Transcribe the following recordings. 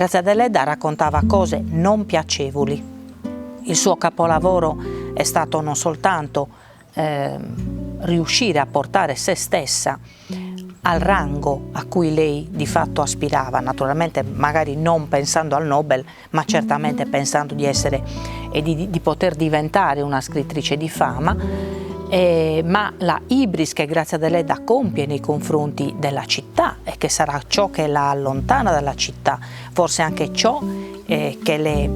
Grazia Deledda raccontava cose non piacevoli. Il suo capolavoro è stato non soltanto riuscire a portare se stessa al rango a cui lei di fatto aspirava, naturalmente magari non pensando al Nobel, ma certamente pensando di essere e di poter diventare una scrittrice di fama, ma la ibris che Grazia Deledda compie nei confronti della città, e che sarà ciò che la allontana dalla città, forse anche ciò che le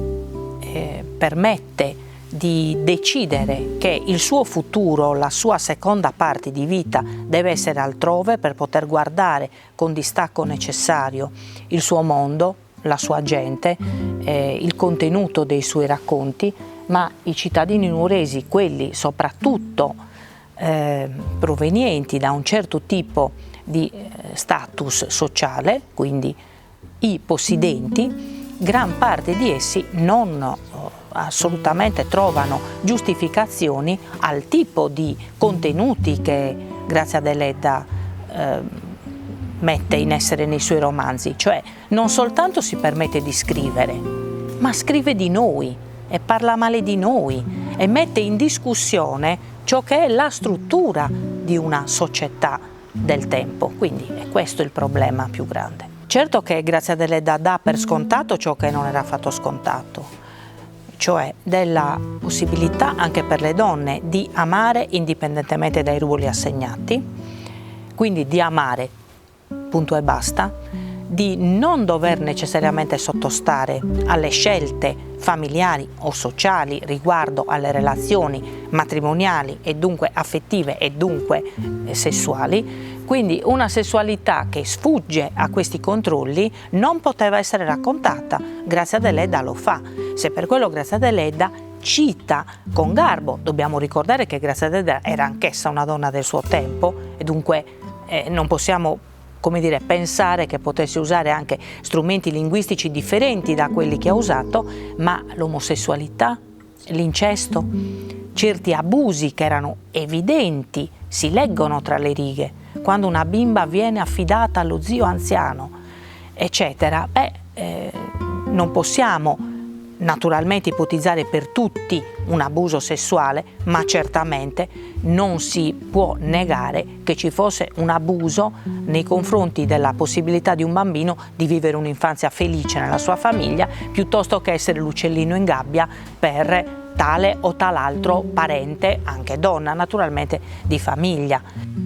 permette di decidere che il suo futuro, la sua seconda parte di vita deve essere altrove per poter guardare con distacco necessario il suo mondo, la sua gente, il contenuto dei suoi racconti, ma i cittadini nuoresi, quelli soprattutto provenienti da un certo tipo di status sociale, quindi i possidenti, gran parte di essi non assolutamente trovano giustificazioni al tipo di contenuti che Grazia Deledda mette in essere nei suoi romanzi, cioè non soltanto si permette di scrivere, ma scrive di noi e parla male di noi e mette in discussione ciò che è la struttura di una società del tempo. Quindi è questo il problema più grande. Certo che Grazia Deledda dà per scontato ciò che non era affatto scontato, cioè della possibilità anche per le donne di amare indipendentemente dai ruoli assegnati, quindi di amare, punto e basta, di non dover necessariamente sottostare alle scelte familiari o sociali riguardo alle relazioni matrimoniali e dunque affettive e dunque sessuali. Quindi una sessualità che sfugge a questi controlli non poteva essere raccontata. Grazia Deledda lo fa. Se per quello Grazia Deledda cita con garbo, dobbiamo ricordare che Grazia Deledda era anch'essa una donna del suo tempo e dunque non possiamo, come dire, pensare che potesse usare anche strumenti linguistici differenti da quelli che ha usato, ma l'omosessualità, l'incesto, certi abusi che erano evidenti, si leggono tra le righe. Quando una bimba viene affidata allo zio anziano, eccetera, non possiamo naturalmente ipotizzare per tutti un abuso sessuale, ma certamente non si può negare che ci fosse un abuso nei confronti della possibilità di un bambino di vivere un'infanzia felice nella sua famiglia, piuttosto che essere l'uccellino in gabbia per tale o tal altro parente, anche donna naturalmente, di famiglia.